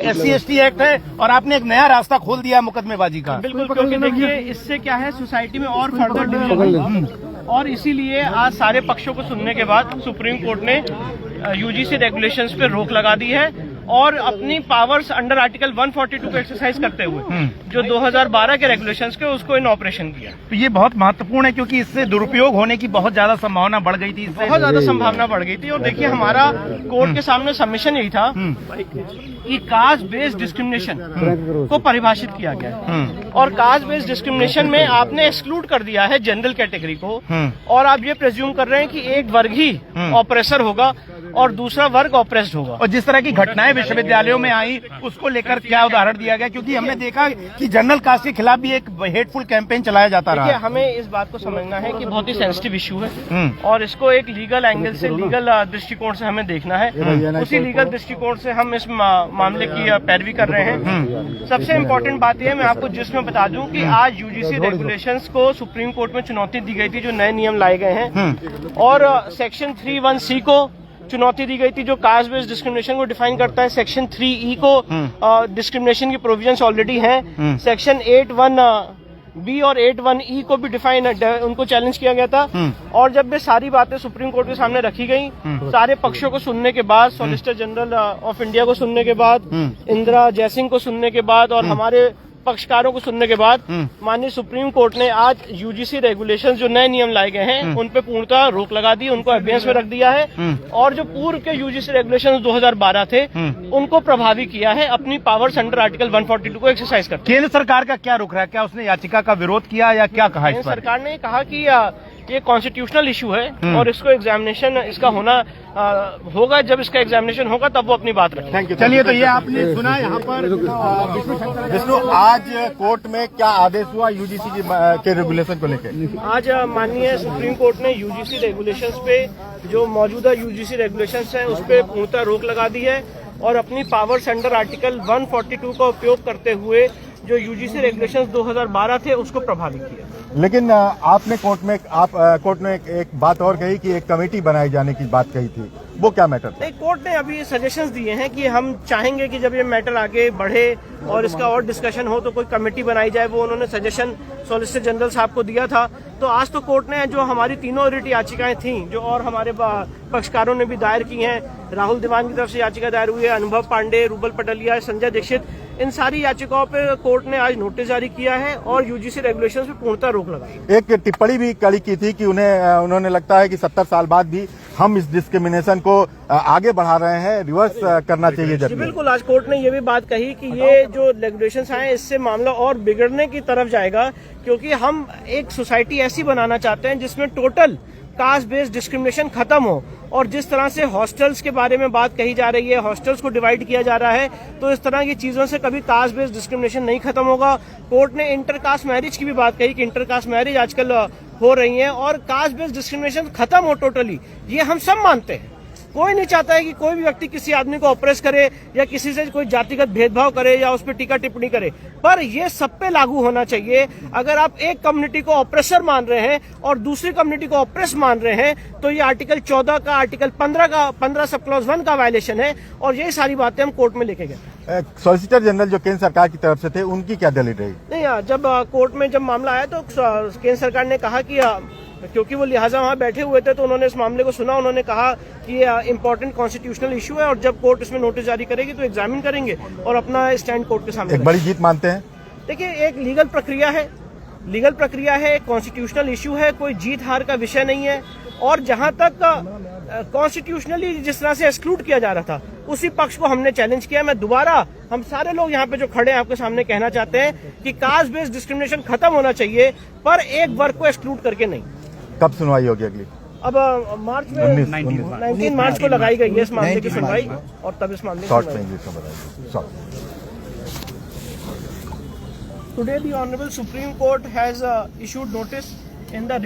SC/ST act है और आपने एक नया रास्ता खोल दिया मुकदमेबाजी का। बिल्कुल, क्योंकि देखिए इससे क्या है, सोसाइटी में और फर्दर डिवीजन, और इसीलिए आज सारे पक्षों को सुनने के बाद सुप्रीम कोर्ट ने UGC रेगुलेशंस पे रोक लगा दी है और अपनी पावर्स अंडर आर्टिकल 142 को एक्सरसाइज करते हुए जो 2012 के रेगुलेशंस के उसको इन ऑपरेशन किया। तो ये बहुत महत्वपूर्ण है क्योंकि इससे दुरुपयोग होने की बहुत ज्यादा संभावना बढ़ गई थी, बहुत ज्यादा संभावना बढ़ गई थी। और देखिए हमारा कोर्ट के सामने सबमिशन यही था कि कास्ट बेस्ड डिस्क्रिमिनेशन को परिभाषित किया गया है और कास्ट बेस्ड डिस्क्रिमिनेशन में आपने एक्सक्लूड कर दिया है जनरल कैटेगरी को और आप ये प्रेज्यूम कर रहे हैं कि एक वर्ग ही ऑपरेसर होगा और दूसरा वर्ग ऑपरेस्ड होगा। और जिस तरह की घटनाएं विश्वविद्यालयों में आई उसको लेकर क्या उदाहरण दिया गया, क्योंकि हमने देखा कि जनरल कास्ट के खिलाफ भी एक हेटफुल कैंपेन चलाया जाता रहा। देखिए हमें इस बात को समझना है कि बहुत ही सेंसिटिव इश्यू है और इसको एक लीगल एंगल से, लीगल दृष्टिकोण से हमें देखना है। उसी लीगल दृष्टिकोण से हम इस मामले की पैरवी कर रहे हैं। सबसे इम्पोर्टेंट बात यह है, मैं आपको जिसमें बता दूं कि आज UGC रेगुलेशंस को सुप्रीम कोर्ट में चुनौती दी गई थी, जो नए नियम लाए गए हैं और सेक्शन 3(1)(c) को चुनौती दी गई थी जो कास्ट बेस्ड डिस्क्रिमिनेशन को डिफाइन करता है। सेक्शन 3(e) को डिस्क्रिमिनेशन की प्रोविजंस ऑलरेडी हैं। सेक्शन 8(1)(b) और 8(1)(e) को भी डिफाइन, उनको चैलेंज किया गया था। और जब ये सारी बातें सुप्रीम कोर्ट के सामने रखी गई, सारे पक्षों को सुनने के बाद, सॉलिसिटर जनरल ऑफ इंडिया को सुनने के बाद, इंदिरा जयसिंह को सुनने के बाद और हमारे पक्षकारों को सुनने के बाद माननीय सुप्रीम कोर्ट ने आज UGC रेगुलेशंस जो नए नियम लाए गए हैं उन पे पूर्णतः रोक लगा दी, उनको अभ्यास में रख दिया है और जो पूर्व के UGC रेगुलेशंस 2012 थे उनको प्रभावी किया है अपनी पावर्स अंडर आर्टिकल 142 को एक्सरसाइज कर। केंद्र सरकार का क्या रुख रहा है, क्या उसने याचिका का विरोध किया या क्या कहा? केंद्र सरकार ने कहा कि ये कॉन्स्टिट्यूशनल इशू है और इसको एग्जामिनेशन इसका होना होगा, जब इसका एग्जामिनेशन होगा तब वो अपनी बात रखें। Thank you. चलिए, तो ये आपने सुना यहाँ पर विष्णु, आज कोर्ट में क्या आदेश हुआ UGC के रेगुलेशन को लेकर? आज माननीय सुप्रीम कोर्ट ने UGC रेगुलेशंस पे, जो मौजूदा UGC रेगुलेशंस हैं उस पे पूर्णतः रोक लगा दी है और अपनी पावर्स अंडर आर्टिकल 142 का उपयोग करते हुए जो UGC रेगुलेशंस 2012 थे उसको प्रभावित किया। लेकिन आपने कोर्ट में एक बात और कही कि एक कमेटी बनाए जाने की बात कही थी, वो क्या मैटर था? नहीं, कोर्ट ने अभी सजेशंस दिए हैं कि हम चाहेंगे कि जब ये मैटर आगे बढ़े और इसका और डिस्कशन हो तो कोई कमेटी बनाई जाए। वो उन्होंने सजेशन सॉलिसिटर जनरल साहब को दिया था। तो आज तो कोर्ट ने जो हमारी तीनों रिट याचिकाएं थी जो और हमारे पक्षकारों ने भी दायर की हैं, राहुल दीवान की तरफ से याचिका दायर हुई है, अनुभव पांडे, रूबल पटलिया, संजय दीक्षित, इन सारी याचिकाओं पे कोर्ट ने आज नोटिस जारी किया है और UGC रेगुलेशंस पे पूर्णतः रोक लगाई। एक टिप्पणी भी कड़ी की थी कि उन्होंने लगता है कि 70 साल बाद भी हम इस डिस्क्रिमिनेशन को आगे बढ़ा रहे हैं, रिवर्स करना चाहिए। जी बिल्कुल, आज कोर्ट ने ये भी बात कही कि ये जो रेगुलेशंस आए इससे मामला और बिगड़ने की तरफ जाएगा, क्योंकि हम एक सोसाइटी ऐसी बनाना चाहते हैं जिसमें टोटल कास्ट बेस्ड डिस्क्रिमिनेशन खत्म हो। और जिस तरह से हॉस्टल्स के बारे में बात कही जा रही है, हॉस्टल्स को डिवाइड किया जा रहा है, तो इस तरह की चीजों से कभी कास्ट बेस्ड डिस्क्रिमिनेशन नहीं खत्म होगा। कोर्ट ने इंटरकास्ट मैरिज की भी बात कही कि इंटरकास्ट मैरिज आजकल हो रही है और कास्ट बेस्ड डिस्क्रिमिनेशन खत्म हो टोटली, ये हम सब मानते हैं। कोई नहीं चाहता है कि कोई भी व्यक्ति किसी आदमी को ऑपरेस करे या किसी से कोई जातिगत भेदभाव करे या उस पर टीका टिप्पणी करे, पर ये सब पे लागू होना चाहिए। अगर आप एक कम्युनिटी को ऑपरेसर मान रहे हैं और दूसरी कम्युनिटी को ऑपरेस मान रहे हैं तो ये आर्टिकल 14 का, आर्टिकल 15 सब क्लॉज 1 का वायलेशन है और ये सारी बातें हम कोर्ट में लेके गए। सॉलिसिटर जनरल जो केंद्र सरकार की तरफ से थे, उनकी क्या दलील रही? नहीं, जब कोर्ट में जब मामला आया तो केंद्र सरकार ने कहा कि क्योंकि वो लिहाजा वहाँ बैठे हुए थे तो उन्होंने इस मामले को सुना, उन्होंने कहा कि ये इम्पोर्टेंट कॉन्स्टिट्यूशनल इशू है और जब कोर्ट इसमें नोटिस जारी करेगी तो एग्जामिन करेंगे और अपना स्टैंड कोर्ट के सामने। एक बड़ी जीत मानते हैं? देखिए, एक लीगल प्रक्रिया है, एक कॉन्स्टिट्यूशनल इशू है, कोई जीत हार का विषय नहीं है। और जहां तक कॉन्स्टिट्यूशनली जिस तरह से एक्सक्लूड किया जा रहा था उसी पक्ष को हमने चैलेंज किया। मैं दोबारा हम सारे लोग यहाँ पे जो खड़े हैं आपके सामने कहना चाहते हैं कि कास्ट बेस्ड डिस्क्रिमिनेशन खत्म होना चाहिए, पर एक वर्ग को एक्सक्लूड करके नहीं। कब सुनवाई होगी अगली? अब मार्च में 19 मार्च को लगाई गई है इस मामले की सुनवाई और तब इस मामले की Today the Honorable Supreme Court has issued notice in the